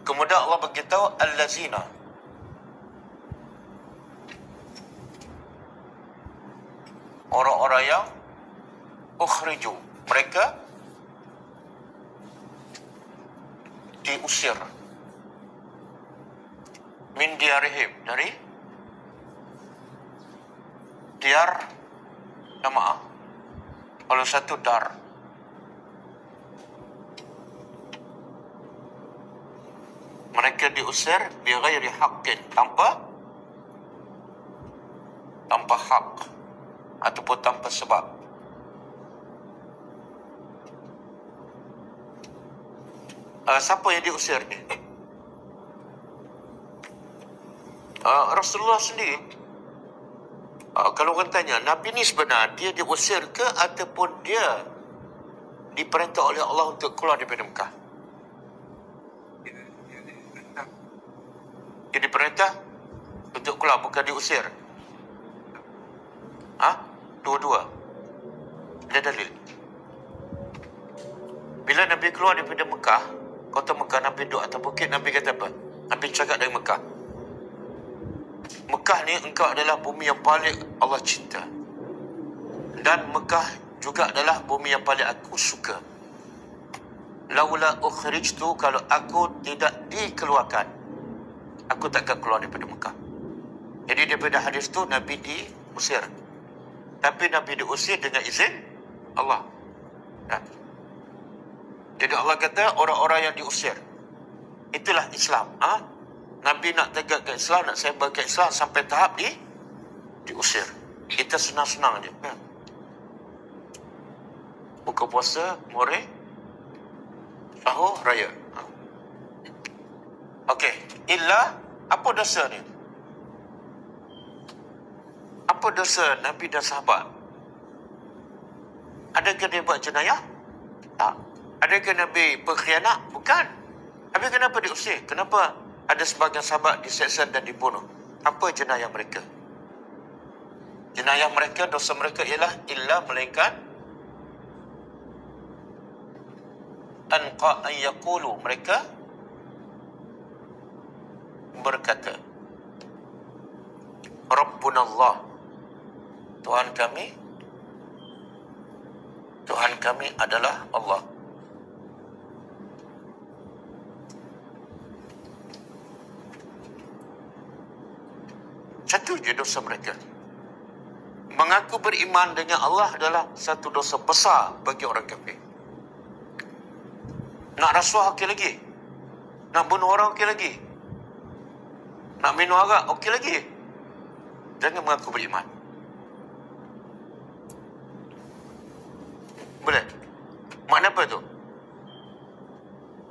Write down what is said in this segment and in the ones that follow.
Kemudian Allah beritahu allazina, orang-orang yang ukhriju, mereka diusir min diarihim, dari diar, nama kalau satu dar, mereka diusir bighairi haqqin, tanpa hak ataupun tanpa sebab. Siapa yang diusir ni? Rasulullah sendiri, kalau orang tanya, Nabi ni sebenar dia diusir ke ataupun dia diperintah oleh Allah untuk keluar daripada Mekah? Dia diperintah untuk keluar, bukan diusir. Dua-dua. Ada dalil. Bila Nabi keluar daripada Mekah, kota Mekah, Nabi duduk atas bukit, Nabi kata apa? Nabi cakap dari Mekah, Mekah ni engkau adalah bumi yang paling Allah cinta, dan Mekah juga adalah bumi yang paling aku suka. Laula ukhrijtu, kalau aku tidak dikeluarkan, aku takkan keluar daripada Mekah. Jadi daripada hadis tu Nabi diusir. Tapi Nabi diusir dengan izin Allah. Jadi Allah kata orang-orang yang diusir, itulah Islam. Nabi nak tegakkan Islam, nak sebarkan Islam sampai tahap diusir. Kita senang-senang je. Buka puasa, more, sahur, raya. Okey, illa, apa dosa ni? Apa dosa Nabi dan sahabat? Adakah dia buat jenayah? Tak. Adakah Nabi berkhianat? Bukan. Tapi kenapa diusir? Kenapa ada sebagian sahabat diseksa dan dibunuh? Apa jenayah mereka? Jenayah mereka, dosa mereka ialah illa, melainkan an yaqulu, mereka berkata, Rabbuna Allah, Tuhan kami adalah Allah. Satu je dosa mereka. Mengaku beriman dengan Allah adalah satu dosa besar bagi orang kafir. Nak rasuah okey lagi. Nak bunuh orang okey lagi. Nak minum arak okey lagi. Jangan mengaku beriman. Boleh? Makna apa tu?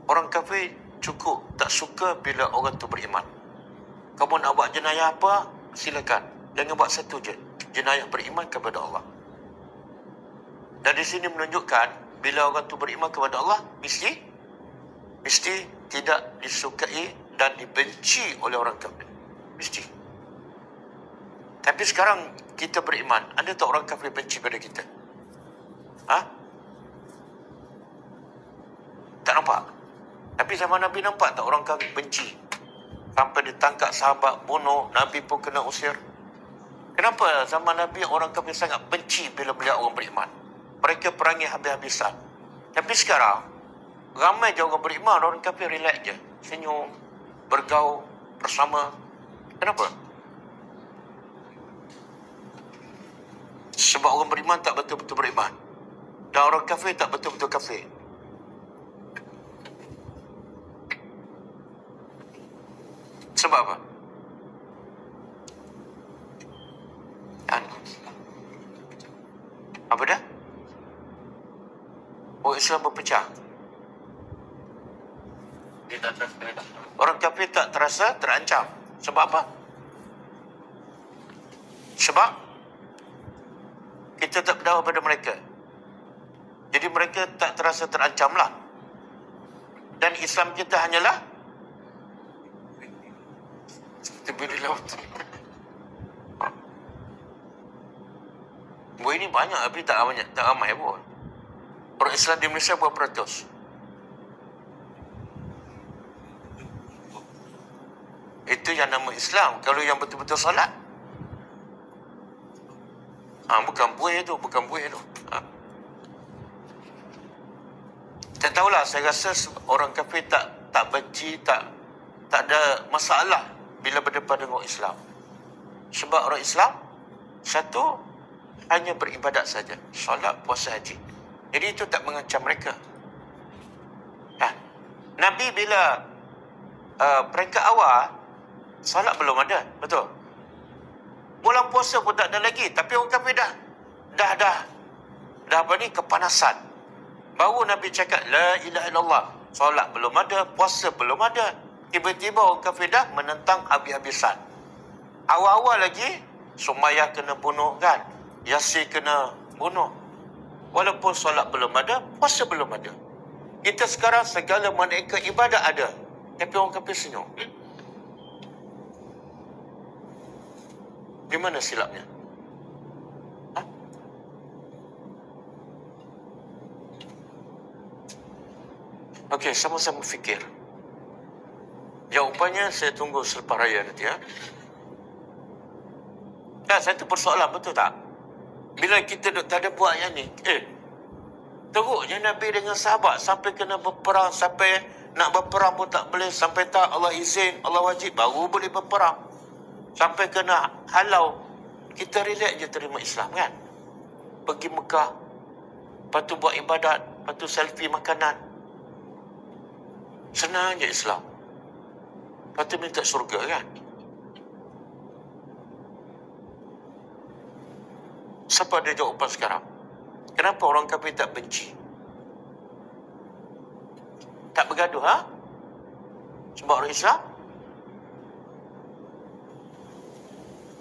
Orang kafir cukup tak suka bila orang tu beriman. Kamu nak buat jenayah apa? Silakan. Jangan buat satu je. Jenayah beriman kepada Allah. Dan di sini menunjukkan bila orang tu beriman kepada Allah, mesti tidak disukai dan dibenci oleh orang kafir. Mesti. Tapi sekarang kita beriman, ada tak orang kafir benci pada kita? Tak nampak. Tapi zaman Nabi nampak tak orang kafir benci? Sampai ditangkap sahabat, bunuh, Nabi pun kena usir. Kenapa zaman Nabi orang kafir sangat benci bila melihat orang beriman? Mereka perangi habis-habisan. Tapi sekarang, ramai je orang beriman, orang kafir relax je. Senyum, bergaul, bersama. Kenapa? Sebab orang beriman tak betul-betul beriman. Dan orang kafir tak betul-betul kafir. Sebab apa? Apa dah? Oh, Islam berpecah. Orang kafir tak terasa terancam. Sebab apa? Sebab kita tak berdakwah pada mereka. Jadi mereka tak terasa terancam lah. Dan Islam kita hanyalah tepi di laut. Ini banyak tapi tak ramai pun. Orang Islam di Malaysia berapa peratus? Itu yang nama Islam. Kalau yang betul-betul solat, bukan buih tu, bukan buih tu. Tak tahulah, saya rasa orang kafir tak benci, tak ada masalah bila berdepan dengan orang Islam. Sebab orang Islam satu hanya beribadat saja, solat, puasa, haji. Jadi itu tak mengancam mereka. Nabi bila peringkat awal, solat belum ada, betul? Bulan puasa pun tak ada lagi, tapi orang kafir dah apa ni, kepanasan. Baru Nabi cakap la ilaha illallah, solat belum ada, puasa belum ada. Tiba-tiba orang kafir dah menentang habis-habisan. Awal-awal lagi Sumayyah kena bunuh kan, Yasir kena bunuh. Walaupun solat belum ada, puasa belum ada. Kita sekarang segala maneka ibadat ada, tapi orang kafir senyum. Di mana silapnya? Okey, sama-sama fikir. Jawapannya saya tunggu selepas raya nanti ya. Satu persoalan, betul tak? Bila kita tak ada buat yang ni, teruknya Nabi dengan sahabat sampai kena berperang, sampai nak berperang pun tak boleh, sampai tak Allah izin, Allah wajib, baru boleh berperang. Sampai kena halau. Kita relax je terima Islam kan? Pergi Mekah, lepas tu buat ibadat, lepas tu selfie makanan. Senang je Islam. Lepas tu minta syurga kan? Siapa ada jawapan sekarang? Kenapa orang kafir tak benci? Tak bergaduh, Sebab orang Islam?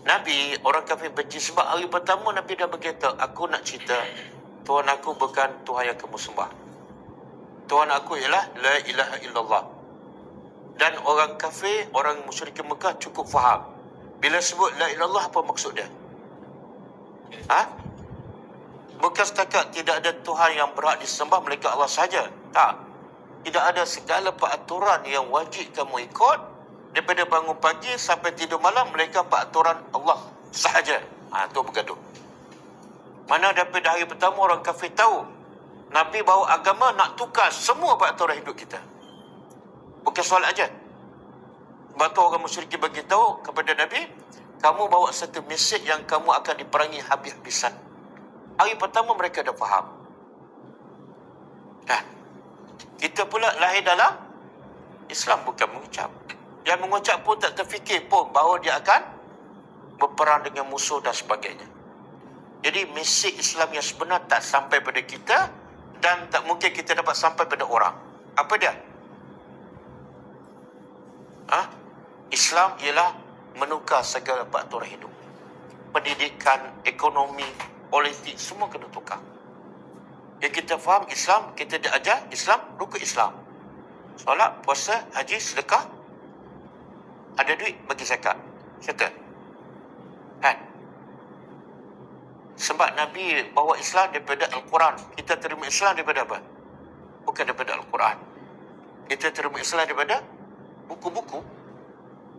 Nabi, orang kafir benci sebab hari pertama Nabi dah berkata, aku nak cerita, Tuhan aku bukan Tuhan yang kamu sembah. Tuhan aku ialah la ilaha illallah. Dan orang kafir, orang musyrikin Mekah cukup faham. Bila sebut la ilaha illallah, apa maksud dia? Bukan setakat tidak ada Tuhan yang berhak disembah melainkan Allah saja. Tak. Tidak ada segala peraturan yang wajib kamu ikut daripada bangun pagi sampai tidur malam melainkan peraturan Allah sahaja. Itu bergaduh. Mana daripada hari pertama orang kafir tahu Nabi bawa agama nak tukar semua peraturan hidup kita. Bukan solat aja. Sebab tu orang musyrikin bagi tahu kepada Nabi, kamu bawa satu mesej yang kamu akan diperangi habis-habisan. Hari pertama mereka dah faham. Kita pula lahir dalam Islam, bukan mengucap. Yang mengucap pun tak terfikir pun bahawa dia akan berperang dengan musuh dan sebagainya. Jadi mesej Islam yang sebenar tak sampai pada kita dan tak mungkin kita dapat sampai pada orang. Apa dia? Islam ialah menukar segala peraturan hidup. Pendidikan, ekonomi, politik, semua kena tukar. Yang kita faham Islam, kita diajar Islam, rukun Islam. Solat, puasa, haji, sedekah. Ada duit, bagi zakat. Settle. Kan? Sebab Nabi bawa Islam daripada Al-Quran. Kita terima Islam daripada apa? Bukan daripada Al-Quran. Kita terima Islam daripada buku-buku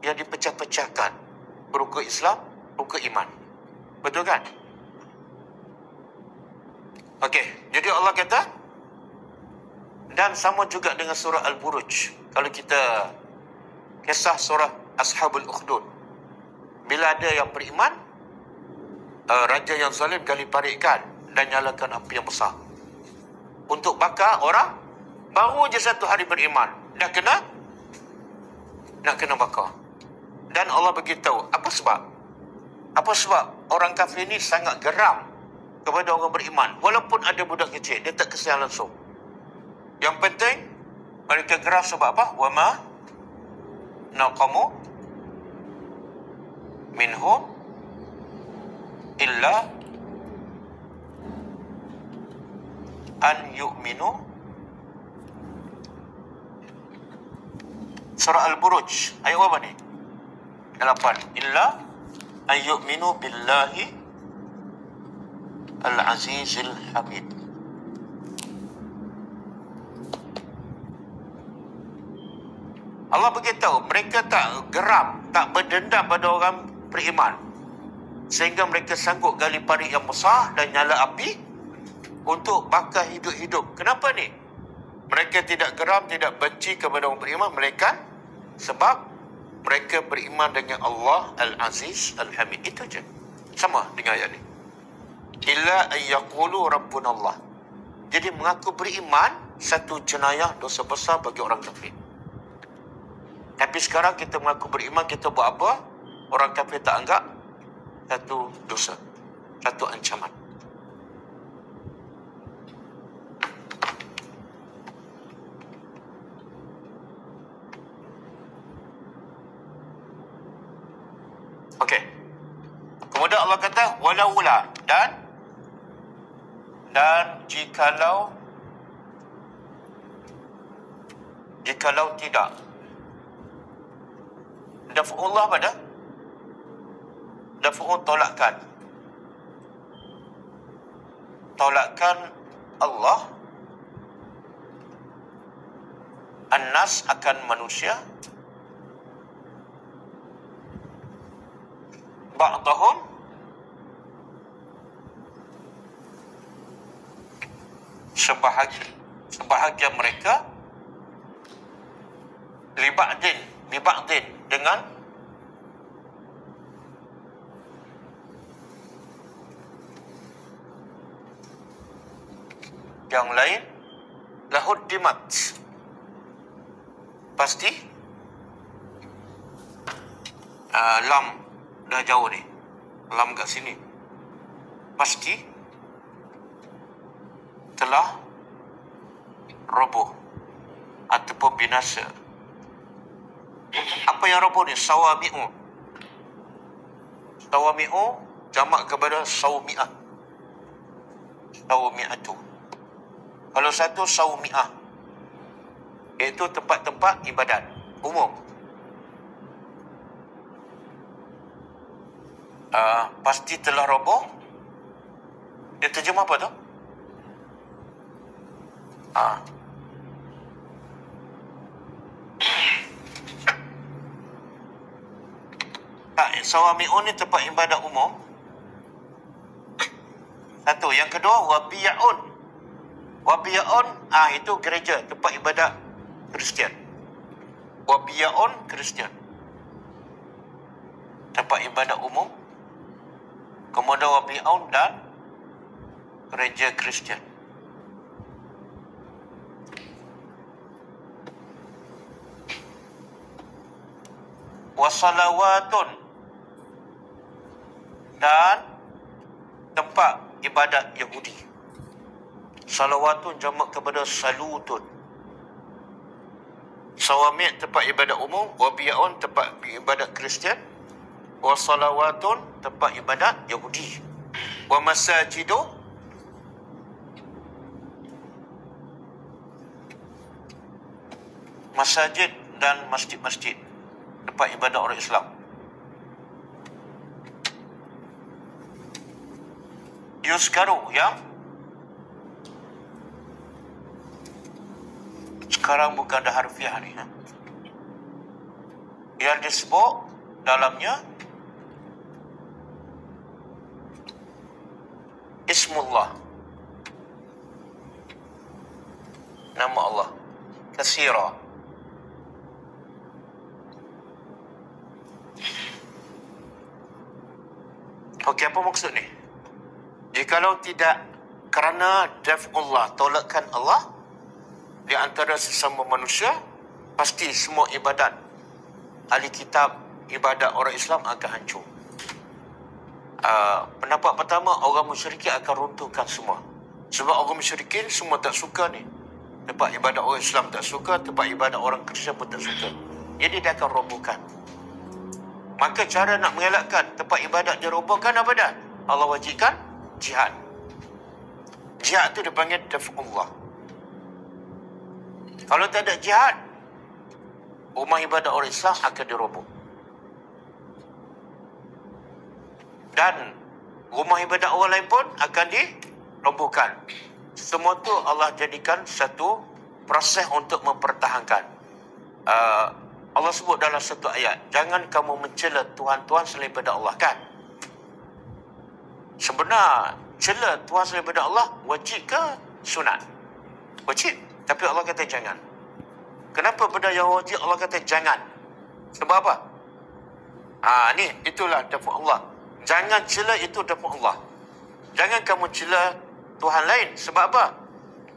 yang dipecah-pecahkan. Rukun Islam, rukun iman. Betul kan? Okey, jadi Allah kata, dan sama juga dengan surah Al-Buruj. Kalau kita kisah surah Ashabul Ukhdud, bila ada yang beriman, raja yang zalim gali parikkan dan nyalakan api yang besar untuk bakar orang baru je satu hari beriman, dah nak kena bakar. Dan Allah beritahu apa sebab orang kafir ni sangat geram kepada orang beriman. Walaupun ada budak kecil, dia tak kesian langsung. Yang penting mereka geram sebab apa? Wa ma naqamu minhum illa an yu'minu. Surah Al-Buruj ayat apa ni? 8. Illa an yu'minu billahi al-azizil hamid. Allah beritahu mereka tak geram, tak berdendam pada orang beriman, sehingga mereka sanggup gali parit yang besar dan nyala api untuk bakar hidup-hidup. Kenapa ni? Mereka tidak geram, tidak benci kepada orang beriman, mereka sebab mereka beriman dengan Allah Al-Aziz Al-Hamid. Itu je. Sama dengan ayat ni. Illa ayyaqulu Rabbuna Allah. Jadi mengaku beriman satu jenayah dosa besar bagi orang kafir. Tapi sekarang kita mengaku beriman, kita buat apa? Orang kafir tak anggap satu dosa, satu ancaman. Okey. Kemudian Allah kata walaula, dan jikalau tidak. Daf'ullah pada daf'ul tolakkan Allah annas akan manusia, ba'dahum sebahagian mereka, liba'din dengan yang lain, lahuddimat, pasti lam dah jauh ni, lam kat sini, pasti telah roboh ataupun binasa. Apa yang roboh ni? Sawami'u jamak kepada sawmi'ah. Sawmi'atu. Kalau satu sawmi'ah, iaitu tempat-tempat ibadat umum. Pasti telah roboh. Dia terjemah apa tu? Sawami'un ni tempat ibadat umum. Satu. Yang kedua, Wabiya'un, itu gereja, tempat ibadat Kristian. Wabiya'un, Kristian. Tempat ibadat umum. Kemudian Wabiya'un dan gereja Kristian. Wasalawatun, dan tempat ibadat Yahudi. Salawatun jamak kepada salutun. Sawami' tempat ibadat umum, Wabiya'un tempat ibadat Kristian, Wasalawatun tempat ibadat Yahudi, wa masajidu, masajid dan masjid-masjid, tempat ibadat orang Islam. Yuskaru, yang sekarang bukan dah harfiah ni, yang disebut dalamnya Ismullah, nama Allah, katsira. Okey, apa maksud ni? Jikalau tidak kerana daf'ullah, tolakkan Allah di antara sesama manusia, pasti semua ibadat ahli kitab, ibadat orang Islam akan hancur. Pendapat pertama, orang musyrikin akan runtuhkan semua. Sebab orang musyrikin semua tak suka ni. Tempat ibadat orang Islam tak suka, tempat ibadat orang Kristian pun tak suka. Jadi dia akan robohkan. Maka cara nak mengelakkan tempat ibadat dirobohkan apa dah? Allah wajibkan jihad. Jihad tu dipanggil daf'ullah. Kalau tak ada jihad, rumah ibadat orang Islam akan diroboh. Dan rumah ibadat orang lain pun akan dirobohkan. Semua tu Allah jadikan satu proses untuk mempertahankan Allah sebut dalam satu ayat, jangan kamu mencela Tuhan-Tuhan selain daripada Allah, kan? Sebenar cela Tuhan selain daripada Allah wajib ke sunat? Wajib. Tapi Allah kata jangan. Kenapa benda yang wajib Allah kata jangan? Sebab apa? Ni itulah dafur Allah. Jangan cela, itu dafur Allah. Jangan kamu cela Tuhan lain. Sebab apa?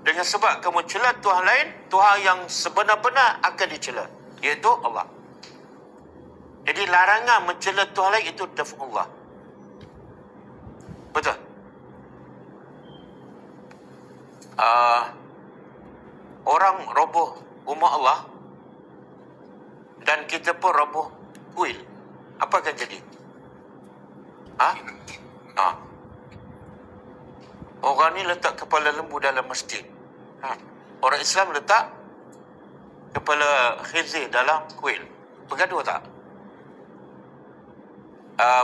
Dengan sebab kamu cela Tuhan lain, Tuhan yang sebenar-benar akan dicela, iaitu Allah. Jadi larangan mencela Tuhan lain itu dafur Allah. Betul. Orang roboh rumah Allah dan kita pun roboh kuil, apa akan jadi? Orang ni letak kepala lembu dalam masjid. Orang Islam letak kepala khinzir dalam kuil. Bergaduh tak?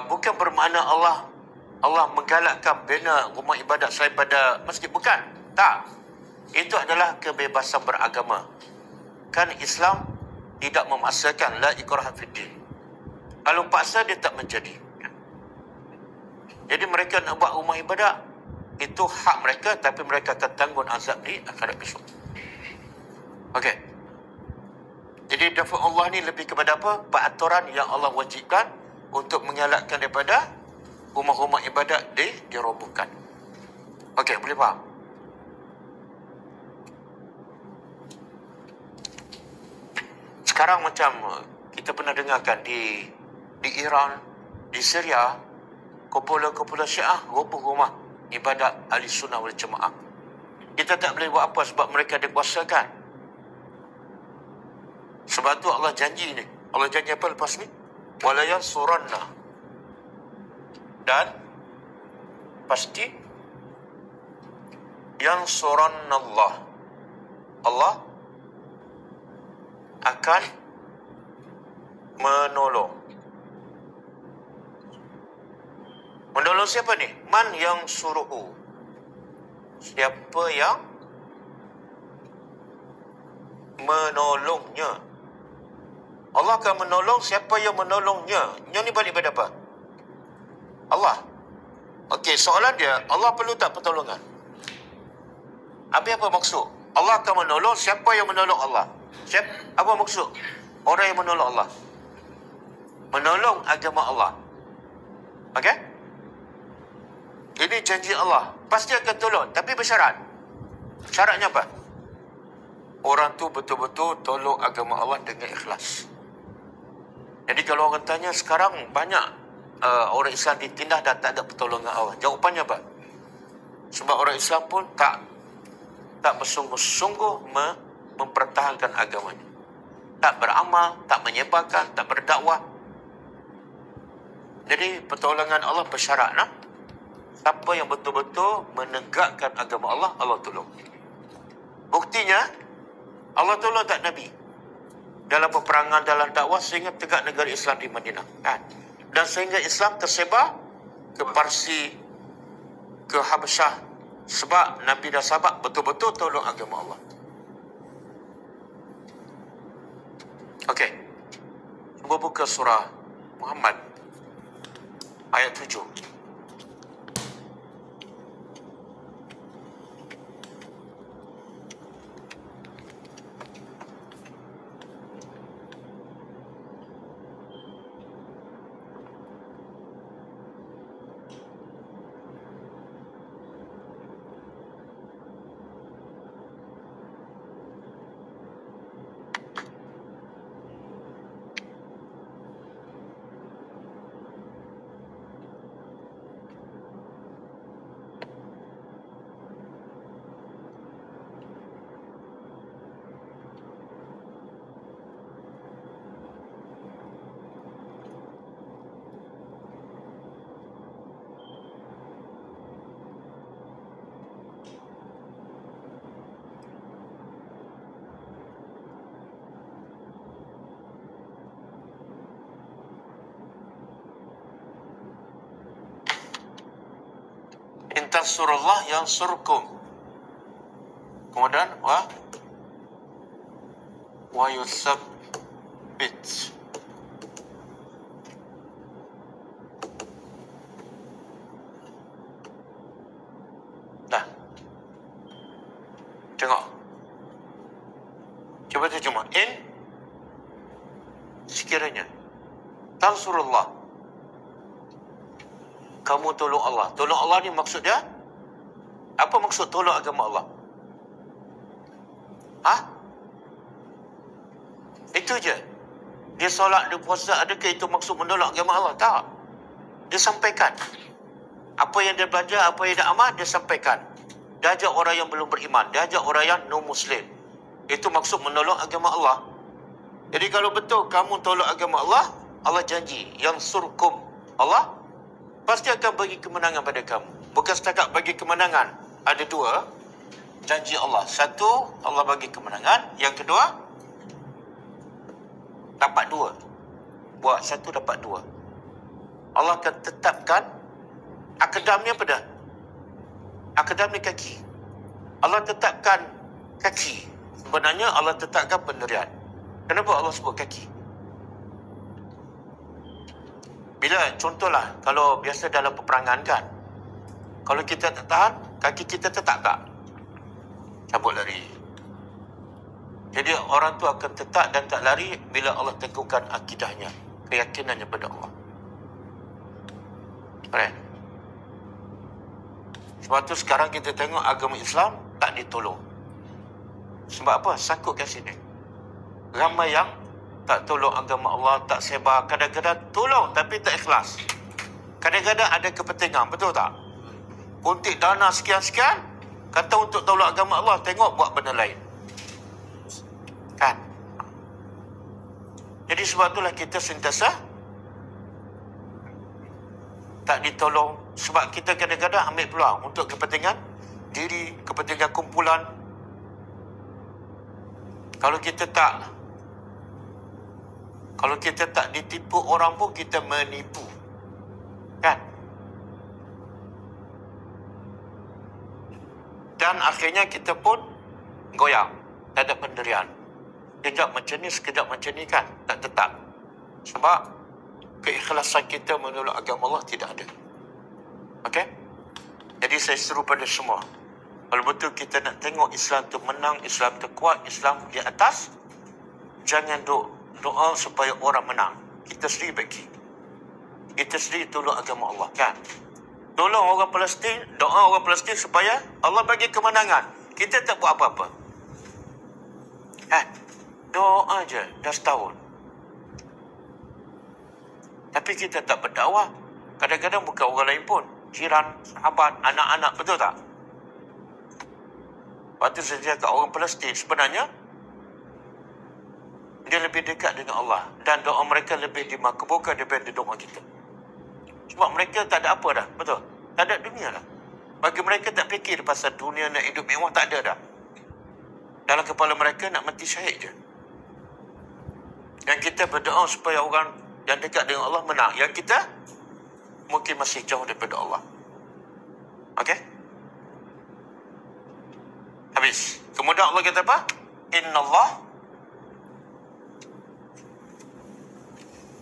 Bukan bermakna Allah menggalakkan bina rumah ibadat selain pada masjid. Bukan. Tak. Itu adalah kebebasan beragama. Kan Islam tidak memaksakan, la ikraha fiddin. Kalau paksa dia tak menjadi. Jadi mereka nak buat rumah ibadat, itu hak mereka, tapi mereka akan tanggung azab di akhirat besok. Okey. Jadi dafur Allah ni lebih kepada apa? Peraturan yang Allah wajibkan untuk mengelakkan daripada rumah-rumah ibadat dirobohkan. Okey, boleh faham? Sekarang macam kita pernah dengarkan di Iran, di Syria, kumpulan Syiah roboh rumah ibadat ahli sunnah wal jemaah. Kita tak boleh buat apa sebab mereka dikuasakan. Sebab tu Allah janji ni. Allah janji apa lepas ni? Wala yansuranna. Dan pasti yansurannallah. Allah akan menolong. Menolong siapa ni? Man yang suruhu. Siapa yang menolongnya. Allah akan menolong siapa yang menolongnya. Yang ni balik pada apa? Allah. Okey, soalan dia, Allah perlu tak pertolongan? Habis apa maksud? Allah akan menolong siapa yang menolong Allah. Apa maksud? Orang yang menolong Allah. Menolong agama Allah. Okey? Ini janji Allah. Pasti akan tolong. Tapi bersyarat. Syaratnya apa? Orang tu betul-betul tolong agama Allah dengan ikhlas. Jadi kalau orang tanya sekarang banyak orang Islam ditindas dan tak ada pertolongan Allah. Jawapannya apa? Sebab orang Islam pun tak bersungguh-sungguh mempertahankan agamanya. Tak beramal, tak menyebarkan, tak berdakwah. Jadi pertolongan Allah bersyarat. Siapa yang betul-betul menegakkan agama Allah, Allah tolong. Buktinya, Allah tolong tak Nabi dalam peperangan, dalam dakwah sehingga tegak negara Islam di Madinah. Dan sehingga Islam tersebar ke Parsi, ke Habasyah. Sebab Nabi dan sahabat betul-betul tolong agama Allah. Okey. Cuba buka surah Muhammad ayat 7. In tansurullah yansurkum. Kemudian wa yusabbit bits. Dah. Tengok. Cuba terjemah. Sekiranya tansurullah, kamu tolong Allah. Tolong Allah ni maksud dia, apa maksud tolong agama Allah? Itu je. Dia solat, dia puasa, adakah itu maksud menolak agama Allah? Tak. Dia sampaikan. Apa yang dia belajar, apa yang dia amal, dia sampaikan. Dia ajak orang yang belum beriman. Dia ajak orang yang non-Muslim. Itu maksud menolong agama Allah. Jadi kalau betul kamu tolong agama Allah, Allah janji, yang surkum, Allah pasti akan bagi kemenangan pada kamu. Bukan setakat bagi kemenangan. Ada dua janji Allah. Satu, Allah bagi kemenangan. Yang kedua, dapat dua. Buat satu, dapat dua. Allah akan tetapkan. Akdam ni apa dah? Akdam ni kaki. Allah tetapkan kaki. Sebenarnya Allah tetapkan pendirian. Kenapa Allah sebut kaki? Bila contohlah, kalau biasa dalam peperangan kan, kalau kita tak tahan, kaki kita tetap tak? Cabut lari. Jadi orang tu akan tetap dan tak lari bila Allah teguhkan akidahnya, keyakinannya pada Allah. Right? Sebab tu sekarang kita tengok agama Islam tak ditolong. Sebab apa? Sangkut kat sini. Ramai yang tak tolong agama Allah, tak sebar. Kadang-kadang tolong tapi tak ikhlas. Kadang-kadang ada kepentingan, betul tak? Untik dana sekian-sekian, kata untuk tolong agama Allah, tengok buat benda lain. Kan? Jadi sebab itulah kita sentiasa tak ditolong. Sebab kita kadang-kadang ambil peluang untuk kepentingan diri, kepentingan kumpulan. Kalau kita tak ditipu orang pun, kita menipu. Kan? Dan akhirnya kita pun goyang. Tak ada pendirian. Sekejap macam ni, sekejap macam ni kan. Tak tetap. Sebab keikhlasan kita menolak agama Allah tidak ada. Okey? Jadi saya seru pada semua. Kalau betul kita nak tengok Islam tu menang, Islam tu kuat, Islam di atas, jangan doa supaya orang menang. Kita sendiri bagi. Kita sendiri tolong agama Allah, kan? Tolong orang Palestin, doa orang Palestin supaya Allah bagi kemenangan. Kita tak buat apa-apa. Kan? Doa je, dah setahun. Tapi kita tak berdakwah. Kadang-kadang bukan orang lain pun. Jiran, sahabat, anak-anak, betul tak? Lepas tu saya cakap orang Palestin sebenarnya dia lebih dekat dengan Allah. Dan doa mereka lebih dimakbulkan daripada doa kita. Sebab mereka tak ada apa dah, betul? Tak ada dunia dah. Bagi mereka tak fikir pasal dunia nak hidup mewah, tak ada dah. Dalam kepala mereka nak mati syahid je. Dan kita berdoa supaya orang yang dekat dengan Allah menang. Yang kita mungkin masih jauh daripada Allah. Okey? Habis. Kemudian Allah kata apa? Innallah,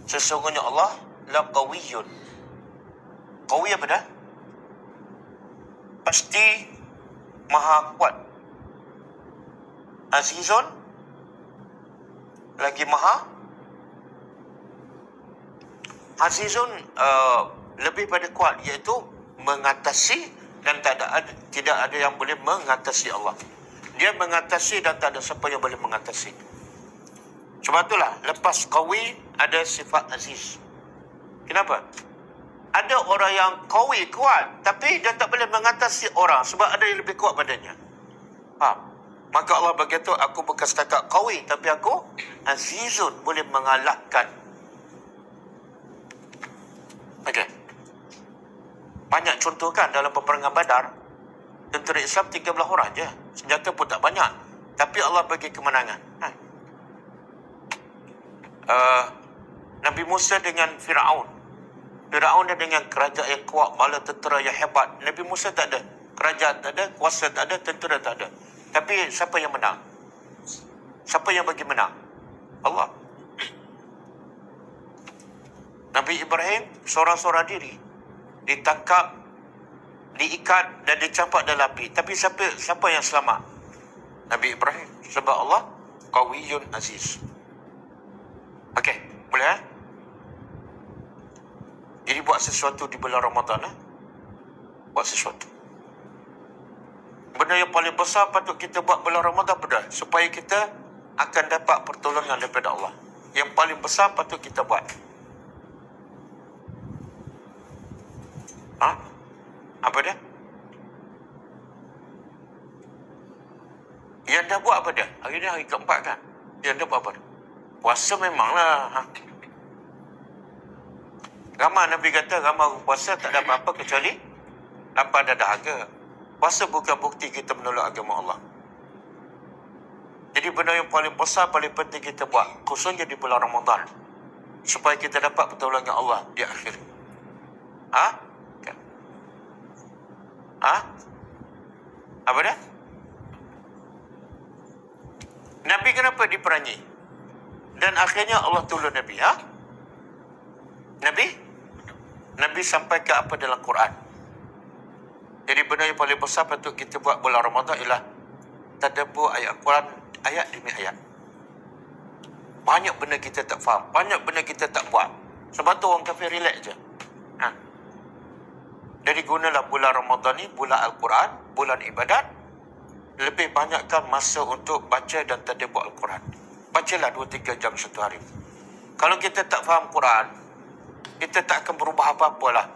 sesungguhnya Allah laqawiyyun. Qawi apa dah? Pasti maha kuat. Azizun, lagi maha. Azizun lebih pada kuat, iaitu mengatasi, dan tidak ada yang boleh mengatasi Allah. Dia mengatasi dan tak ada siapa yang boleh mengatasi. Sebab itulah lepas qawi ada sifat aziz. Kenapa? Ada orang yang qawi, kuat, tapi dia tak boleh mengatasi orang sebab ada yang lebih kuat badannya. Faham? Maka Allah berkata, aku bukan setakat qawi, tapi aku azizun, boleh mengalahkan. Okey. Banyak contoh kan dalam peperangan Badar. Tentera Islam 13 orang je. Senjata pun tak banyak. Tapi Allah bagi kemenangan. Nabi Musa dengan Fir'aun. Fir'aun dia dengan kerajaan yang kuat, bala tentera yang hebat. Nabi Musa tak ada. Kerajaan tak ada, kuasa tak ada, tentera tak ada. Tapi siapa yang menang? Siapa yang bagi menang? Allah. Nabi Ibrahim seorang-seorang diri ditangkap, diikat dan dicampak dalam api. Tapi siapa yang selamat? Nabi Ibrahim. Sebab Allah Qawiyyun Aziz. Okey, boleh Jadi buat sesuatu di bulan Ramadan Buat sesuatu. Benda yang paling besar patut kita buat bulan Ramadan apa? Supaya kita akan dapat pertolongan daripada Allah. Yang paling besar patut kita buat. Apa dia? Yang dah buat apa dia? Hari ni hari keempat kan? Yang dah buat apa dia? Puasa memanglah. Ramai Nabi kata, ramai puasa tak ada apa-apa kecuali lapar dan dahaga. Puasa bukan bukti kita menolak agama Allah. Jadi benda yang paling besar, paling penting kita buat, khususnya di bulan Ramadan, supaya kita dapat pertolongan Allah di akhir. Apa dia? Nabi kenapa diperangi? Dan akhirnya Allah tolong Nabi. Nabi sampaikan apa dalam Quran. Jadi benda yang paling besar patut kita buat bulan Ramadan ialah tadabbur ayat Quran, ayat demi ayat. Banyak benda kita tak faham, banyak benda kita tak buat. Sebab tu orang kafir relax je. Jadi gunalah bulan Ramadan ni, bulan Al-Quran, bulan ibadat. Lebih banyakkan masa untuk baca dan tadabbur Al-Quran. Bacalah 2-3 jam satu hari. Kalau kita tak faham Quran, kita tak akan berubah apa-apa lah.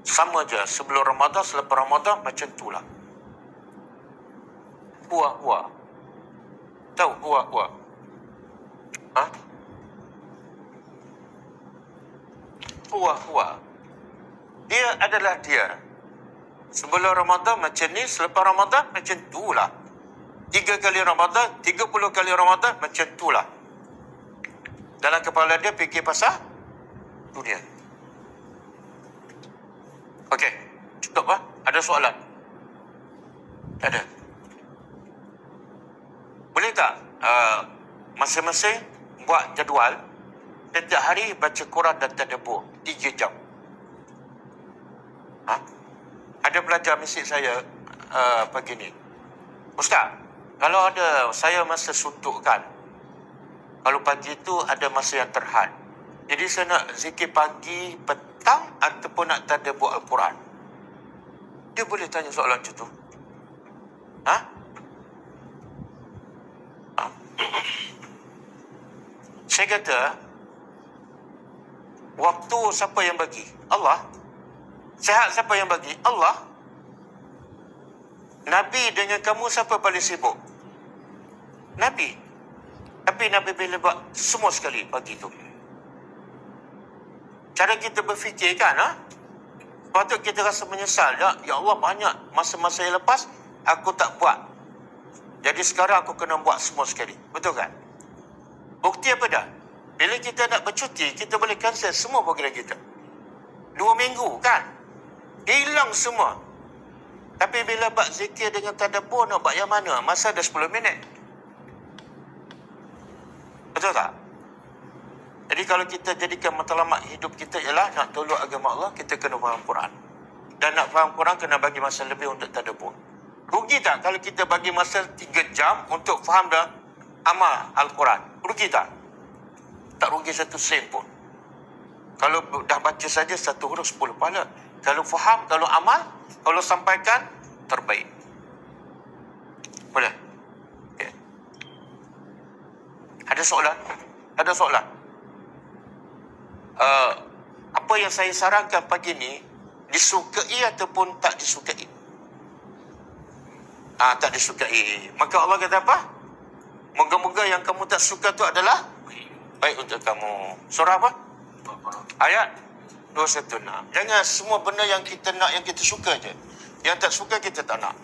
Sama je, sebelum Ramadan, selepas Ramadan, macam tu lah. Hua-hua. Tahu hua-hua? Hua-hua. Dia adalah dia. Sebelum Ramadan macam ni, selepas Ramadan macam tu lah. 3 kali Ramadan, 30 kali Ramadan, macam tu lah. Dalam kepala dia fikir pasal dunia. Okey, cukup Ada soalan? Tak ada. Boleh tak masing-masing buat jadual setiap hari baca Quran dan tadabbur 3 jam? Ada pelajar mesej saya pagi ni, Ustaz, kalau ada saya masa suntuk kan, kalau pagi tu ada masa yang terhad, jadi saya nak zikir pagi, petang ataupun nak tadabbur Al-Quran. Dia boleh tanya soalan macam tu. Saya kata, waktu siapa yang bagi? Allah. Sehat siapa yang bagi? Allah. Nabi dengan kamu siapa paling sibuk? Nabi. Tapi Nabi bila buat semua sekali pagi tu. Cara kita berfikir kan, patut kita rasa menyesal. Ya Allah, banyak masa-masa yang lepas aku tak buat. Jadi sekarang aku kena buat semua sekali. Betul kan? Bukti apa dah? Bila kita nak bercuti, kita boleh cancel semua program kita. 2 minggu kan? Hilang semua. Tapi bila buat zikir dengan tadabbur, nak buat yang mana? Masa ada 10 minit. Betul tak? Jadi kalau kita jadikan matlamat hidup kita ialah nak tolong agama Allah, kita kena faham Quran. Dan nak faham Quran, kena bagi masa lebih untuk tadabbur. Rugi tak kalau kita bagi masa 3 jam untuk faham dah amal Al-Quran? Rugi tak? Tak rugi satu sen pun. Kalau dah baca saja satu huruf 10 pahala. Kalau faham, kalau amal, kalau sampaikan, terbaik. Boleh? Okay. Ada soalan? Ada soalan? Apa yang saya sarankan pagi ni, disukai ataupun tak disukai? Tak disukai. Maka Allah kata apa? Moga-moga yang kamu tak suka tu adalah baik untuk kamu. Surah apa? Ayat 216. Jangan semua benda yang kita nak, yang kita suka je. Yang tak suka kita tak nak.